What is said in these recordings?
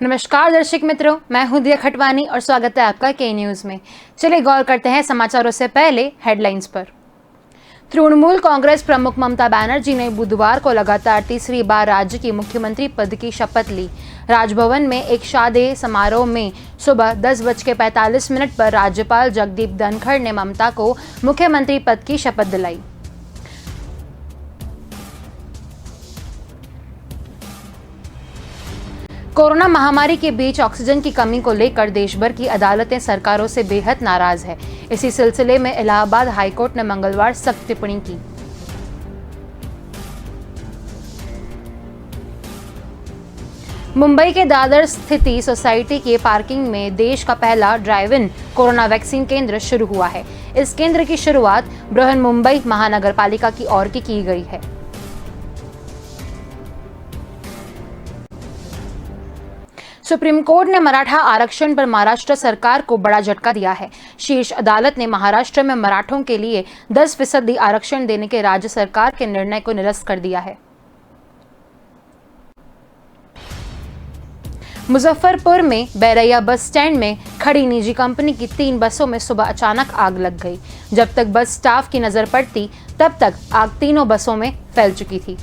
नमस्कार दर्शक मित्रों, मैं हूं दिया खटवानी और स्वागत है आपका के न्यूज में। चलिए गौर करते हैं समाचारों से पहले हेडलाइंस पर। तृणमूल कांग्रेस प्रमुख ममता बनर्जी ने बुधवार को लगातार तीसरी बार राज्य की मुख्यमंत्री पद की शपथ ली। राजभवन में एक शादी समारोह में सुबह 10:45 पर राज्यपाल जगदीप धनखड़ ने ममता को मुख्यमंत्री पद की शपथ दिलाई। कोरोना महामारी के बीच ऑक्सीजन की कमी को लेकर देश भर की अदालतें सरकारों से बेहद नाराज है। इसी सिलसिले में इलाहाबाद हाईकोर्ट ने मंगलवार सख्त टिप्पणी की। मुंबई के दादर स्थित सोसाइटी के पार्किंग में देश का पहला ड्राइव इन कोरोना वैक्सीन केंद्र शुरू हुआ है। इस केंद्र की शुरुआत बृहन्मुंबई महानगर पालिका की ओर की गई है। सुप्रीम कोर्ट ने मराठा आरक्षण पर महाराष्ट्र सरकार को बड़ा झटका दिया है। शीर्ष अदालत ने महाराष्ट्र में मराठों के लिए 10% आरक्षण देने के राज्य सरकार के निर्णय को निरस्त कर दिया है। मुजफ्फरपुर में बैरैया बस स्टैंड में खड़ी निजी कंपनी की 3 बसों में सुबह अचानक आग लग गई। जब तक बस स्टाफ की नजर पड़ती तब तक आग तीनों बसों में फैल चुकी थी।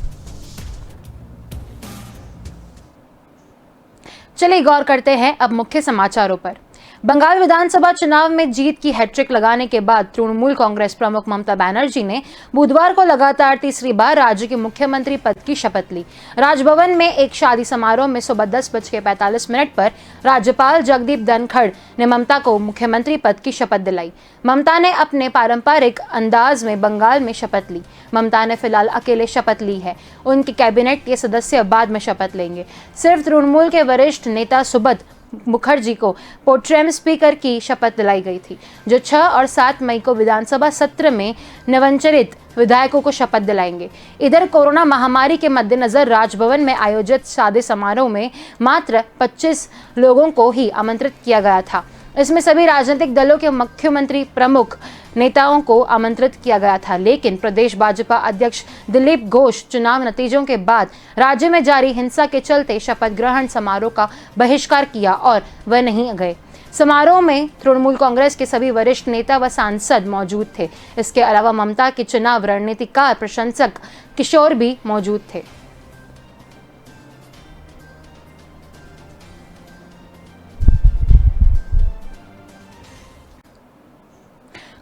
चलिए गौर करते हैं अब मुख्य समाचारों पर। बंगाल विधानसभा चुनाव में जीत की हैट्रिक लगाने के बाद तृणमूल कांग्रेस प्रमुख ममता बनर्जी ने बुधवार को लगातार तीसरी बार राज्य के मुख्यमंत्री पद की शपथ ली। राजभवन में एक शादी समारोह में सुबह 10:45 पर राज्यपाल जगदीप धनखड़ ने ममता को मुख्यमंत्री पद की शपथ दिलाई। ममता ने अपने पारंपरिक अंदाज में बंगाल में शपथ ली। ममता ने फिलहाल अकेले शपथ ली है। उनके कैबिनेट के सदस्य बाद में शपथ लेंगे। सिर्फ तृणमूल के वरिष्ठ नेता सुब्रत मुखर्जी को प्रोटेम स्पीकर की शपथ दिलाई गई थी, जो 6 और 7 मई को विधानसभा सत्र में नवचयनित विधायकों को शपथ दिलाएंगे। इधर कोरोना महामारी के मद्देनजर राजभवन में आयोजित शादी समारोह में मात्र 25 लोगों को ही आमंत्रित किया गया था। इसमें सभी राजनीतिक दलों के मुख्यमंत्री प्रमुख नेताओं को आमंत्रित किया गया था, लेकिन प्रदेश भाजपा अध्यक्ष दिलीप घोष चुनाव नतीजों के बाद राज्य में जारी हिंसा के चलते शपथ ग्रहण समारोह का बहिष्कार किया और वह नहीं गए। समारोह में तृणमूल कांग्रेस के सभी वरिष्ठ नेता व सांसद मौजूद थे। इसके अलावा ममता के चुनाव रणनीतिकार प्रशंसक किशोर भी मौजूद थे।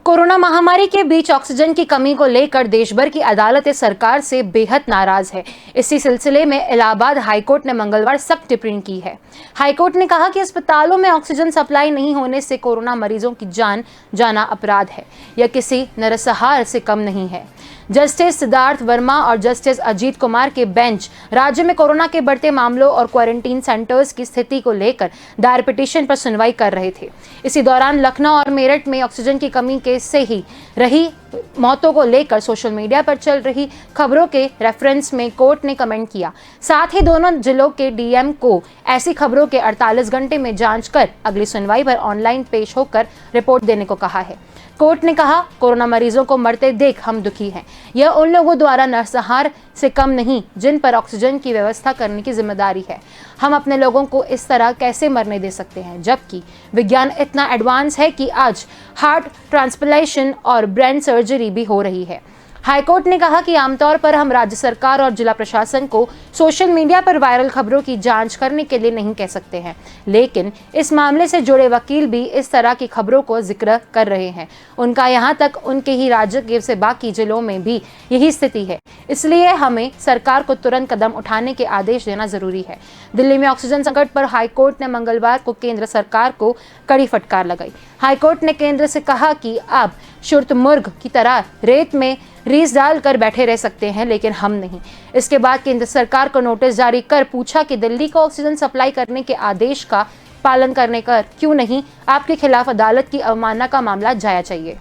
कोरोना महामारी के बीच ऑक्सीजन की कमी को लेकर देश भर की अदालतें सरकार से बेहद नाराज है। इसी सिलसिले में इलाहाबाद हाईकोर्ट ने मंगलवार सख्त टिप्पणी की है। हाईकोर्ट ने कहा कि अस्पतालों में ऑक्सीजन सप्लाई नहीं होने से कोरोना मरीजों की जान जाना अपराध है। यह किसी नरसंहार से कम नहीं है। जस्टिस सिद्धार्थ वर्मा और जस्टिस अजीत कुमार के बेंच राज्य में कोरोना के बढ़ते मामलों और क्वारंटीन सेंटर्स की स्थिति को लेकर दायर पिटीशन पर सुनवाई कर रहे थे। इसी दौरान लखनऊ और मेरठ में ऑक्सीजन की कमी के से ही रही मौतों को लेकर सोशल मीडिया पर चल रही खबरों के रेफरेंस में कोर्ट ने कमेंट किया। साथ ही दोनों जिलों के डीएम को ऐसी खबरों के 48 घंटे में जांच कर अगली सुनवाई पर ऑनलाइन पेश होकर रिपोर्ट देने को कहा है। कोर्ट ने कहा, कोरोना मरीजों को मरते देख हम दुखी हैं। यह उन लोगों द्वारा नरसंहार से कम नहीं जिन पर ऑक्सीजन की व्यवस्था करने की जिम्मेदारी है। हम अपने लोगों को इस तरह कैसे मरने दे सकते हैं, जबकि विज्ञान इतना एडवांस है कि आज हार्ट ट्रांसप्लांटेशन और ब्रेन सर्जरी भी हो रही है। हाईकोर्ट ने कहा कि आमतौर पर हम राज्य सरकार और जिला प्रशासन को सोशल मीडिया पर वायरल खबरों की जांच करने के लिए नहीं कह सकते हैं, लेकिन इस मामले से जुड़े वकील भी इस तरह की खबरों को जिक्र कर रहे हैं। उनका यहाँ तक उनके ही राज्य से बाकी जिलों में भी यही स्थिति है। इसलिए हमें सरकार को तुरंत कदम उठाने के आदेश देना जरूरी है। दिल्ली में ऑक्सीजन संकट पर हाईकोर्ट ने मंगलवार को केंद्र सरकार को कड़ी फटकार लगाई। हाईकोर्ट ने केंद्र से कहा कि आप शुतुरमुर्ग की तरह रेत में रीस डालकर बैठे रह सकते हैं, लेकिन हम नहीं। इसके बाद केंद्र सरकार को नोटिस जारी कर पूछा कि दिल्ली को ऑक्सीजन सप्लाई करने के आदेश का पालन करने कर क्यों नहीं आपके खिलाफ अदालत की अवमानना का मामला जाया चाहिए।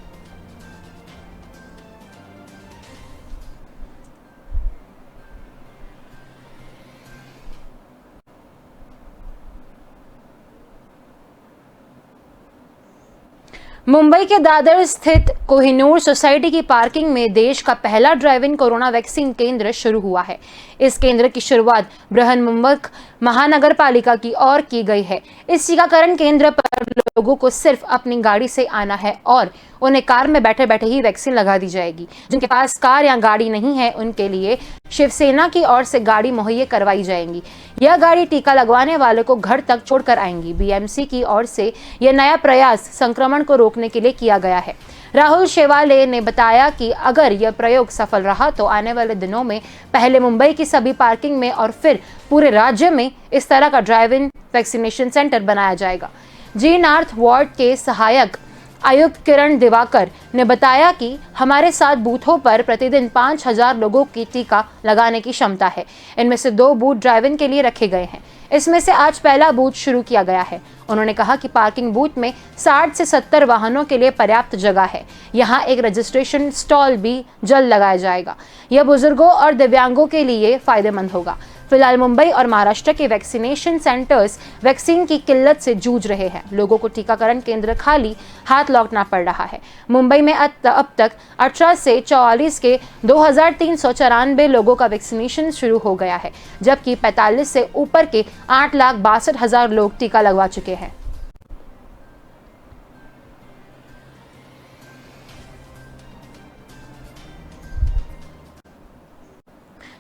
मुंबई के दादर स्थित कोहिनूर सोसाइटी की पार्किंग में देश का पहला ड्राइव इन कोरोना वैक्सीन केंद्र शुरू हुआ है। इस केंद्र की शुरुआत बृहन्मुंबई महानगर पालिका की ओर की गई है। इस टीकाकरण केंद्र पर लोगों को सिर्फ अपनी गाड़ी से आना है और उन्हें कार में बैठे बैठे ही वैक्सीन लगा दी जाएगी। जिनके पास कार या गाड़ी नहीं है उनके लिए शिवसेना की ओर से गाड़ी मुहैया करवाई जाएंगी। यह गाड़ी टीका लगवाने वाले को घर तक छोड़कर आएंगी। बीएमसी की ओर से यह नया प्रयास संक्रमण को रोकने के लिए किया गया है। राहुल शेवाले ने बताया कि अगर यह प्रयोग सफल रहा तो आने वाले दिनों में पहले मुंबई की सभी पार्किंग में और फिर पूरे राज्य में इस तरह का ड्राइव इन वैक्सीनेशन सेंटर बनाया जाएगा। जी नॉर्थ वार्ड के सहायक आयुक्त किरण दिवाकर ने बताया कि हमारे साथ बूथों पर प्रतिदिन 5000 लोगों की टीका लगाने की क्षमता है। इनमें से 2 बूथ ड्राइव इन के लिए रखे गए हैं। इसमें से आज पहला बूथ शुरू किया गया है। उन्होंने कहा कि पार्किंग बूथ में 60 से 70 वाहनों के लिए पर्याप्त जगह है। यहाँ एक रजिस्ट्रेशन स्टॉल भी जल्द लगाया जाएगा। यह बुजुर्गों और दिव्यांगों के लिए फायदेमंद होगा। फिलहाल मुंबई और महाराष्ट्र के वैक्सीनेशन सेंटर्स वैक्सीन की किल्लत से जूझ रहे हैं। लोगों को टीकाकरण केंद्र खाली हाथ लौटना पड़ रहा है। मुंबई में अब तक 18 से 44 के 2394 लोगों का वैक्सीनेशन शुरू हो गया है, जबकि 45 से ऊपर के 8,62,000 लोग टीका लगवा चुके हैं।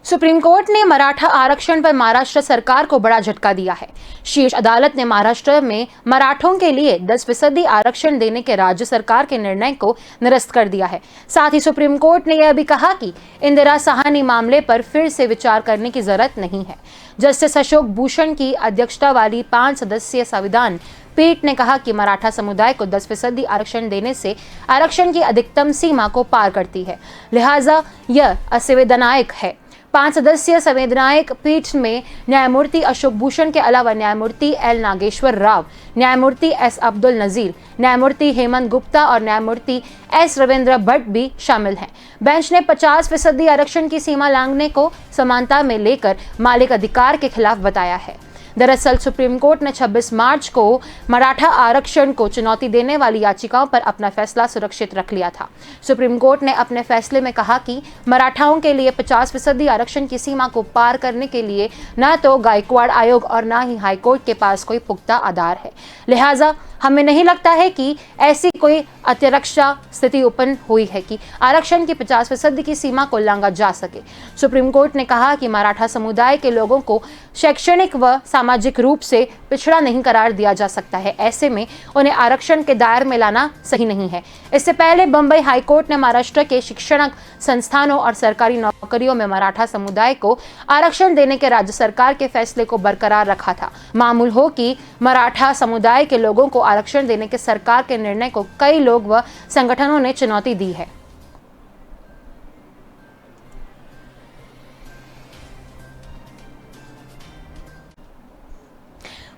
सुप्रीम कोर्ट ने मराठा आरक्षण पर महाराष्ट्र सरकार को बड़ा झटका दिया है। शीर्ष अदालत ने महाराष्ट्र में मराठों के लिए 10% आरक्षण देने के राज्य सरकार के निर्णय को निरस्त कर दिया है। साथ ही सुप्रीम कोर्ट ने यह भी कहा कि इंदिरा साहनी मामले पर फिर से विचार करने की जरूरत नहीं है। जस्टिस अशोक भूषण की अध्यक्षता वाली 5 सदस्यीय संविधान पीठ ने कहा कि मराठा समुदाय को 10% आरक्षण देने से आरक्षण की अधिकतम सीमा को पार करती है, लिहाजा यह असंवैधानिक है। 5 सदस्यीय संवैधानिक पीठ में न्यायमूर्ति अशोक भूषण के अलावा न्यायमूर्ति एल नागेश्वर राव, न्यायमूर्ति एस अब्दुल नजीर, न्यायमूर्ति हेमंत गुप्ता और न्यायमूर्ति एस रविंद्र भट्ट भी शामिल हैं। बेंच ने 50% आरक्षण की सीमा लांघने को समानता में लेकर मालिक अधिकार के खिलाफ बताया है। दरअसल सुप्रीम कोर्ट ने 26 मार्च को मराठा आरक्षण को चुनौती देने वाली याचिकाओं पर अपना फैसला सुरक्षित रख लिया था। सुप्रीम कोर्ट ने अपने फैसले में कहा कि मराठाओं के लिए 50% आरक्षण की सीमा को पार करने के लिए न तो गायकवाड़ आयोग और न ही हाईकोर्ट के पास कोई पुख्ता आधार है, लिहाजा हमें नहीं लगता है कि ऐसी कोई अत्यरक्षा स्थिति उत्पन्न हुई है कि आरक्षण की 50% की सीमा को लांघा जा सके। सुप्रीम कोर्ट ने कहा कि मराठा समुदाय के लोगों को शैक्षणिक व सामाजिक रूप से पिछड़ा नहीं करार दिया जा सकता है। ऐसे में उन्हें आरक्षण के दायरे में लाना सही नहीं है। इससे पहले बंबई हाईकोर्ट ने महाराष्ट्र के शिक्षणक संस्थानों और सरकारी नौकरियों में मराठा समुदाय को आरक्षण देने के राज्य सरकार के फैसले को बरकरार रखा था। मामूल हो कि मराठा समुदाय के लोगों को आरक्षण देने के सरकार के निर्णय को कई लोग व संगठनों ने चुनौती दी है।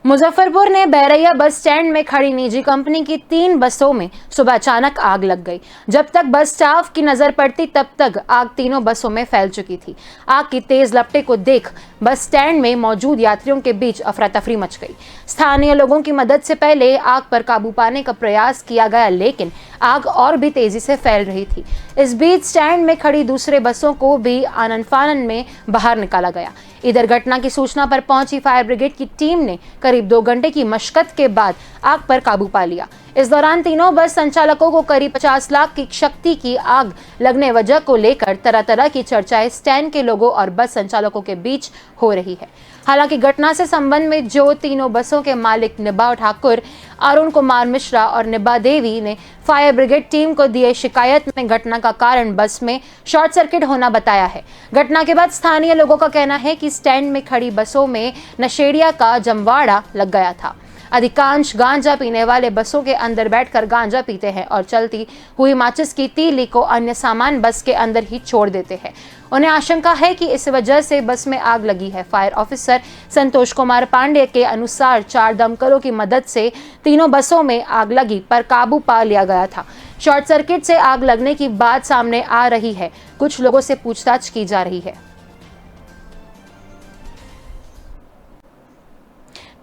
मुजफ्फरपुर ने बैरैया बस स्टैंड में खड़ी निजी कंपनी की 3 बसों में सुबह अचानक आग लग गई। जब तक बस स्टाफ की नजर पड़ती तब तक आग तीनों बसों में फैल चुकी थी। आग की तेज लपटे को देख बस स्टैंड में मौजूद यात्रियों के बीच अफरा तफरी मच गई। स्थानीय लोगों की मदद से पहले आग पर काबू पाने का प्रयास किया गया, लेकिन आग और भी तेजी से फैल रही थी। इस बीच स्टैंड में खड़ी दूसरे बसों को भी आनन फानन में बाहर निकाला गया। इधर घटना की सूचना पर पहुंची फायर ब्रिगेड की टीम ने करीब 2 घंटे की मशक्कत के बाद आग पर काबू पा लिया। इस दौरान तीनों बस संचालकों को करीब 50 लाख की क्षति की आग लगने वजह को लेकर तरह तरह की चर्चाएं स्टैंड के लोगों और बस संचालकों के बीच हो रही है। हालांकि घटना से संबंध में जो तीनों बसों के मालिक निबा ठाकुर, अरुण कुमार मिश्रा और निबा देवी ने फायर ब्रिगेड टीम को दिए शिकायत में घटना का कारण बस में शॉर्ट सर्किट होना बताया है। घटना के बाद स्थानीय लोगों का कहना है कि स्टैंड में खड़ी बसों में नशेड़िया का जमवाड़ा लग गया था। अधिकांश गांजा पीने वाले बसों के अंदर बैठकर गांजा पीते हैं और चलती हुई माचिस की तीली को अन्य सामान बस के अंदर ही छोड़ देते हैं। उन्हें आशंका है कि इस वजह से बस में आग लगी है। फायर ऑफिसर संतोष कुमार पांडे के अनुसार 4 दमकलों की मदद से तीनों बसों में आग लगी पर काबू पा लिया गया था। शॉर्ट सर्किट से आग लगने की बात सामने आ रही है। कुछ लोगों से पूछताछ की जा रही है।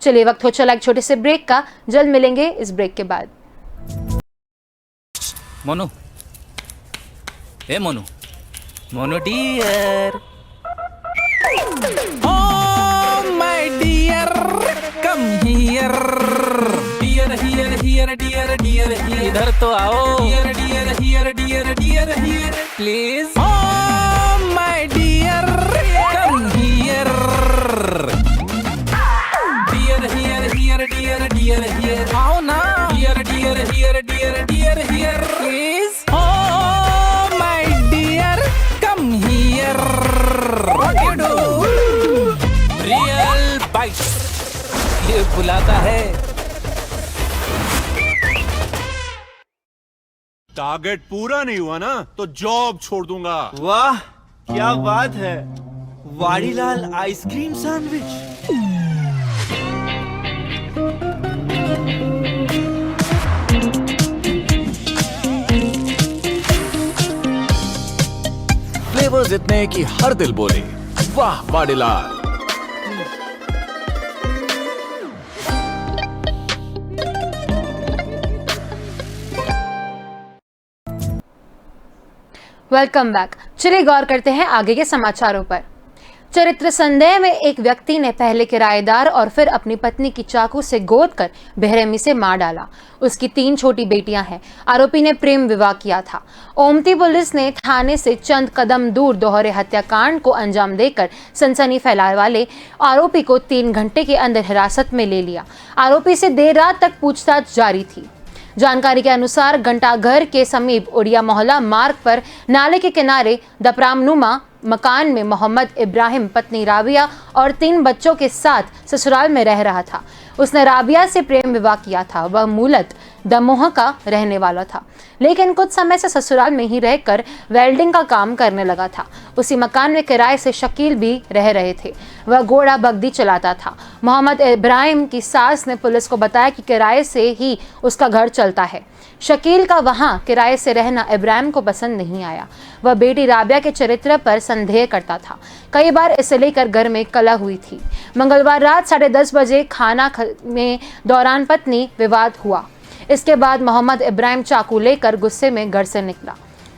चलिए वक्त हो चला एक छोटे से ब्रेक का, जल्द मिलेंगे इस ब्रेक के बाद। मोनू, ए Monu, Monu dear, oh my dear, come here, dear here here dear dear here, इधर तो आओ, dear dear here dear dear here, please, oh my dear, come here, dear here here dear dear here, आओ ना, dear dear here dear dear here, please, oh my dear, come here, what you do, real bite, ये बुलाता है। Target पूरा नहीं हुआ ना तो जॉब छोड़ दूंगा। वाह क्या बात है, वाड़ीलाल आइसक्रीम सैंडविच। फ्लेवर्स इतने कि हर दिल बोले वाह वाड़ीलाल। Welcome back. चलिए गौर करते हैं आगे के समाचारों पर। चरित्र संदेह में एक व्यक्ति ने पहले किराएदार और फिर अपनी पत्नी की चाकू से गोद कर बेरहमी से मार डाला। उसकी 3 छोटी बेटियां हैं। आरोपी ने प्रेम विवाह किया था। ओमती पुलिस ने थाने से चंद कदम दूर दोहरे हत्याकांड को अंजाम देकर सनसनी फैलाने वाले आरोपी को 3 घंटे के अंदर हिरासत में ले लिया। आरोपी से देर रात तक पूछताछ जारी थी। जानकारी के अनुसार घंटाघर के समीप उड़िया मोहल्ला मार्ग पर नाले के किनारे दपरामनुमा मकान में मोहम्मद इब्राहिम पत्नी राबिया और 3 बच्चों के साथ ससुराल में रह रहा था। उसने राबिया से प्रेम विवाह किया था। वह मूलत दमोह का रहने वाला था, लेकिन कुछ समय से ससुराल में ही रहकर वेल्डिंग का काम करने लगा था। उसी मकान में किराए से शकील भी रह रहे थे। वह घोड़ा बगदी चलाता था। मोहम्मद इब्राहिम की सास ने पुलिस को बताया कि किराए से ही उसका घर चलता है। शकील का वहां किराए से रहना इब्राहिम को पसंद नहीं आया। वह बेटी राबिया के चरित्र पर संदेह करता था। कई बार इसे लेकर घर में कलह हुई थी। मंगलवार रात 10:30 बजे खाना में दौरान पत्नी विवाद हुआ। इसके बाद मोहम्मद इब्राहिम चाकू लेकर गुस्से में घर से निकला।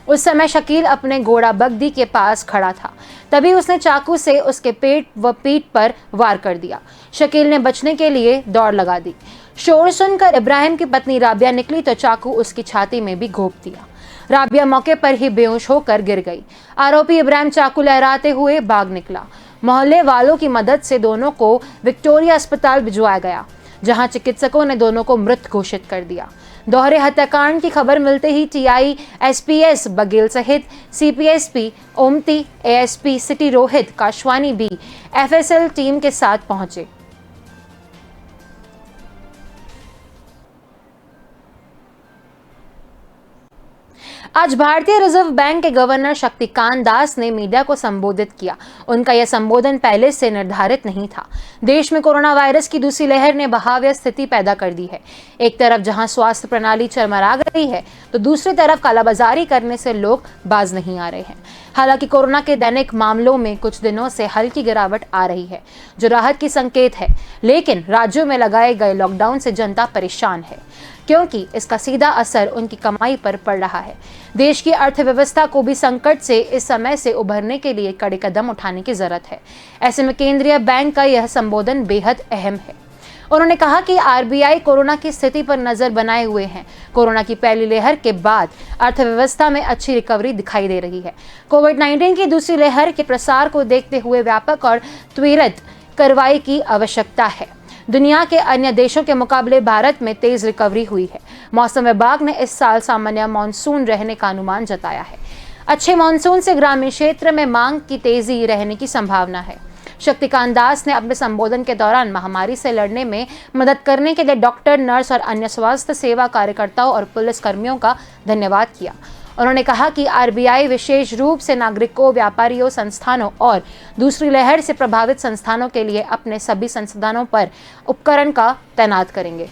उस समय शकील अपने घोड़ा बगदी के पास खड़ा था। तभी उसने चाकू से उसके पेट व पीठ पर वार कर दिया। शकील ने बचने के लिए दौड़ लगा दी। शोर सुनकर इब्राहिम की पत्नी राबिया निकली तो चाकू उसकी छाती में भी घोंप दिया। राबिया मौके पर ही बेहोश होकर गिर गई। आरोपी इब्राहिम चाकू लहराते हुए भाग निकला। मोहल्ले वालों की मदद से दोनों को विक्टोरिया अस्पताल भिजवाया गया, जहां चिकित्सकों ने दोनों को मृत घोषित कर दिया। दोहरे हत्याकांड की खबर मिलते ही टीआई एसपीएस बघेल सहित सीपीएसपी ओमती, एएसपी सिटी रोहित काशवानी भी एफएसएल टीम के साथ पहुंचे। आज भारतीय रिजर्व बैंक के गवर्नर शक्तिकांत दास ने मीडिया को संबोधित किया। उनका यह संबोधन पहले से निर्धारित नहीं था। देश में कोरोना वायरस की दूसरी लहर ने बहाव स्थिति पैदा कर दी है। एक तरफ जहां स्वास्थ्य प्रणाली चरमरा गई है, तो दूसरी तरफ कालाबाजारी करने से लोग बाज नहीं आ रहे हैं। हालांकि कोरोना के दैनिक मामलों में कुछ दिनों से हल्की गिरावट आ रही है, जो राहत की संकेत है। लेकिन राज्यों में लगाए गए लॉकडाउन से जनता परेशान है, क्योंकि इसका सीधा असर उनकी कमाई पर पड़ रहा है। देश की अर्थव्यवस्था को भी संकट से इस समय से उभरने के लिए कड़े कदम उठाने की जरूरत है। ऐसे में केंद्रीय बैंक का यह संबोधन बेहद अहम है। उन्होंने कहा कि आरबीआई कोरोना की स्थिति पर नजर बनाए हुए हैं। कोरोना की पहली लहर के बाद अर्थव्यवस्था में अच्छी रिकवरी दिखाई दे रही है। कोविड-19 की दूसरी लहर के प्रसार को देखते हुए व्यापक और त्वरित कार्रवाई की आवश्यकता है। दुनिया के अन्य देशों के मुकाबले भारत में तेज रिकवरी हुई है। मौसम विभाग ने इस साल सामान्य मानसून रहने का अनुमान जताया है। अच्छे मानसून से ग्रामीण क्षेत्र में मांग की तेजी रहने की संभावना है। शक्तिकांत दास ने अपने संबोधन के दौरान महामारी से लड़ने में मदद करने के लिए डॉक्टर, नर्स और अन्य स्वास्थ्य सेवा कार्यकर्ताओं और पुलिस कर्मियों का धन्यवाद किया। उन्होंने कहा कि आरबीआई विशेष रूप से नागरिकों, व्यापारियों, संस्थानों और दूसरी लहर से प्रभावित संस्थानों के लिए अपने सभी संसाधनों पर उपकरण का तैनात करेंगे।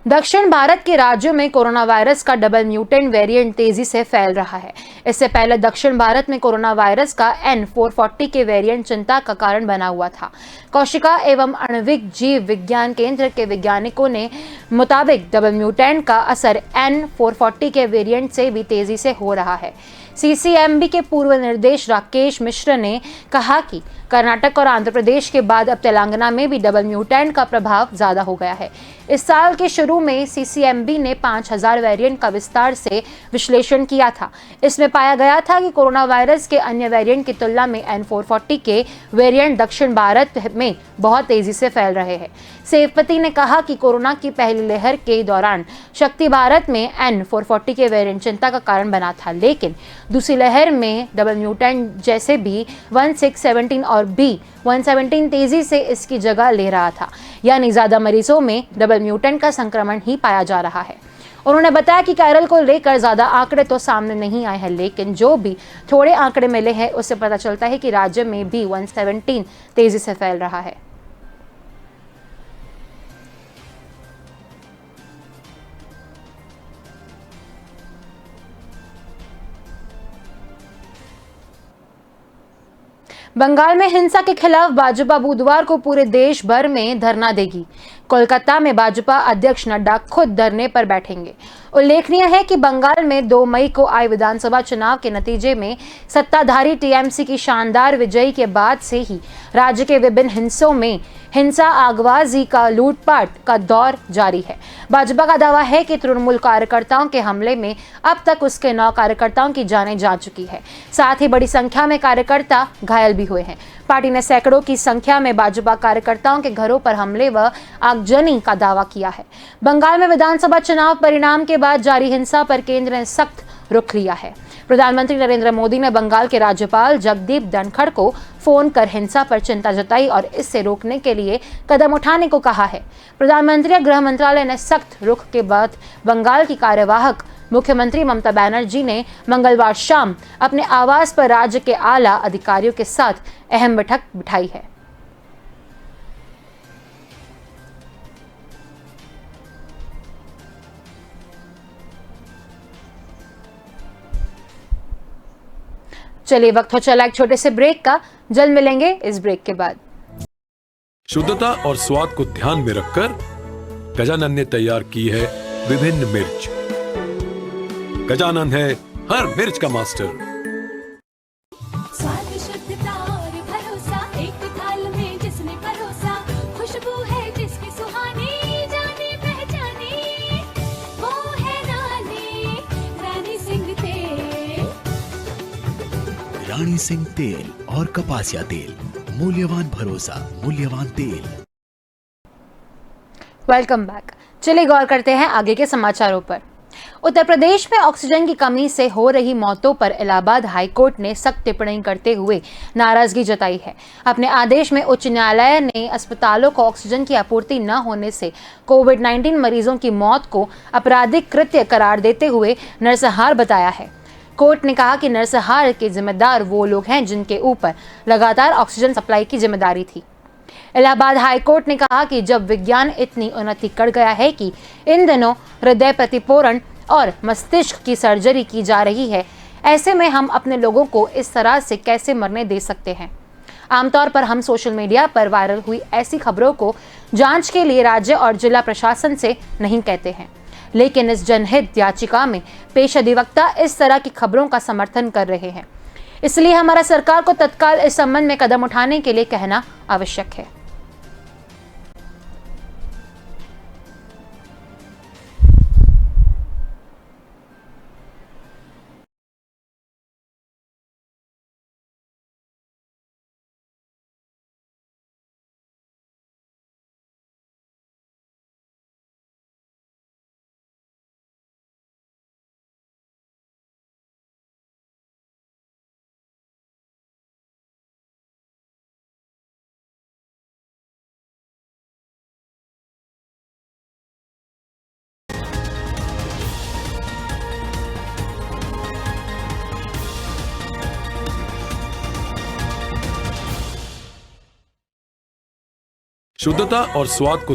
दक्षिण भारत के राज्यों में कोरोना वायरस का डबल म्यूटेंट वेरिएंट तेजी से फैल रहा है। इससे पहले दक्षिण भारत में कोरोना वायरस का N440 के वेरिएंट चिंता का कारण बना हुआ था। कोशिका एवं आणविक जीव विज्ञान केंद्र के वैज्ञानिकों ने मुताबिक डबल म्यूटेंट का असर N440 के वेरिएंट से भी तेजी से हो रहा है। CCMB के पूर्व निर्देश राकेश मिश्र ने कहा कि कर्नाटक और आंध्र प्रदेश के बाद अब तेलंगाना में भी डबल म्यूटेंट का प्रभाव ज्यादा हो गया है। इस साल के शुरू में CCMB ने 5000 वेरिएंट का विस्तार से विश्लेषण किया था। इसमें पाया गया था कि कोरोना वायरस के अन्य वेरिएंट की तुलना में N440 के वेरिएंट दक्षिण भारत में बहुत तेजी से फैल रहे हैं। सेवपति ने कहा कि कोरोना की पहली लहर के दौरान शक्ति भारत में N440 के वेरिएंट चिंता का कारण बना था, लेकिन दूसरी लहर में डबल म्यूटेंट जैसे B1617 और B117 तेजी से इसकी जगह ले रहा था, यानी ज्यादा मरीजों में डबल म्यूटेंट का संक्रमण ही पाया जा रहा है। उन्होंने बताया कि केरल को लेकर ज्यादा आंकड़े तो सामने नहीं आए हैं, लेकिन जो भी थोड़े आंकड़े मिले हैं उससे पता चलता है कि राज्य में B117 तेजी से फैल रहा है। बंगाल में हिंसा के खिलाफ भाजपा बुधवार को पूरे देश भर में धरना देगी। कोलकाता में भाजपा अध्यक्ष नड्डा खुद धरने पर बैठेंगे। उल्लेखनीय है कि बंगाल में 2 मई को आए विधानसभा चुनाव के नतीजे में सत्ताधारी टीएमसी की शानदार विजय के बाद से ही राज्य के विभिन्न हिस्सों में हिंसा, आगजनी का लूटपाट का दौर जारी है। भाजपा का दावा है कि तृणमूल कार्यकर्ताओं के हमले में अब तक उसके 9 कार्यकर्ताओं की जानें जा चुकी है। साथ ही बड़ी संख्या में कार्यकर्ता घायल भी हुए हैं। पार्टी ने सैकड़ों की संख्या में भाजपा कार्यकर्ताओं के घरों पर हमले व आगजनी का दावा किया है। बंगाल में विधानसभा चुनाव परिणाम के बाद जारी हिंसा पर केंद्र ने सख्त रुख लिया है। प्रधानमंत्री नरेंद्र मोदी ने बंगाल के राज्यपाल जगदीप धनखड़ को फोन कर हिंसा पर चिंता जताई और इससे रोकने के लिए कदम उठाने को कहा है। प्रधानमंत्री और गृह मंत्रालय ने सख्त रुख के बाद बंगाल की कार्यवाहक मुख्यमंत्री ममता बनर्जी ने मंगलवार शाम अपने आवास पर राज्य के आला अधिकारियों के साथ अहम बैठक बिठाई है। चलिए वक्त हो चला एक छोटे से ब्रेक का, जल्द मिलेंगे इस ब्रेक के बाद। शुद्धता और स्वाद को ध्यान में रखकर गजानन ने तैयार की है विभिन्न मिर्च। गजानन है हर मिर्च का मास्टर। स्वाद, शुद्धता और भरोसा एक थाल में जिसने परोसा, खुशबू है जिसकी सुहानी, जाने पहचानी, वो है रानी सिंह तेल। रानी सिंह तेल और कपासिया तेल, मूल्यवान भरोसा, मूल्यवान तेल। Welcome back. चलिए गौर करते हैं आगे के समाचारों पर। उत्तर प्रदेश में ऑक्सीजन की कमी से हो रही मौतों पर इलाहाबाद हाईकोर्ट ने सख्त टिप्पणी करते हुए नाराजगी जताई है। अपने आदेश में उच्च न्यायालय ने अस्पतालों को ऑक्सीजन की आपूर्ति न होने से कोविड-19 मरीजों की मौत को आपराधिक कृत्य करार देते हुए नरसंहार बताया है। कोर्ट ने कहा कि नरसंहार के जिम्मेदार वो लोग हैं जिनके ऊपर लगातार ऑक्सीजन सप्लाई की जिम्मेदारी थी। इलाहाबाद हाईकोर्ट ने कहा कि जब विज्ञान इतनी उन्नति कर गया है कि इन दिनों हृदय प्रतिपोरण और मस्तिष्क की सर्जरी की जा रही है, ऐसे में हम अपने लोगों को इस तरह से कैसे मरने दे सकते हैं। आमतौर पर हम सोशल मीडिया पर वायरल हुई ऐसी खबरों को जांच के लिए राज्य और जिला प्रशासन से नहीं कहते हैं, लेकिन इस जनहित याचिका में पेश अधिवक्ता इस तरह की खबरों का समर्थन कर रहे हैं। इसलिए हमारा सरकार को तत्काल इस संबंध में कदम उठाने के लिए कहना आवश्यक है। शुद्धता और स्वाद को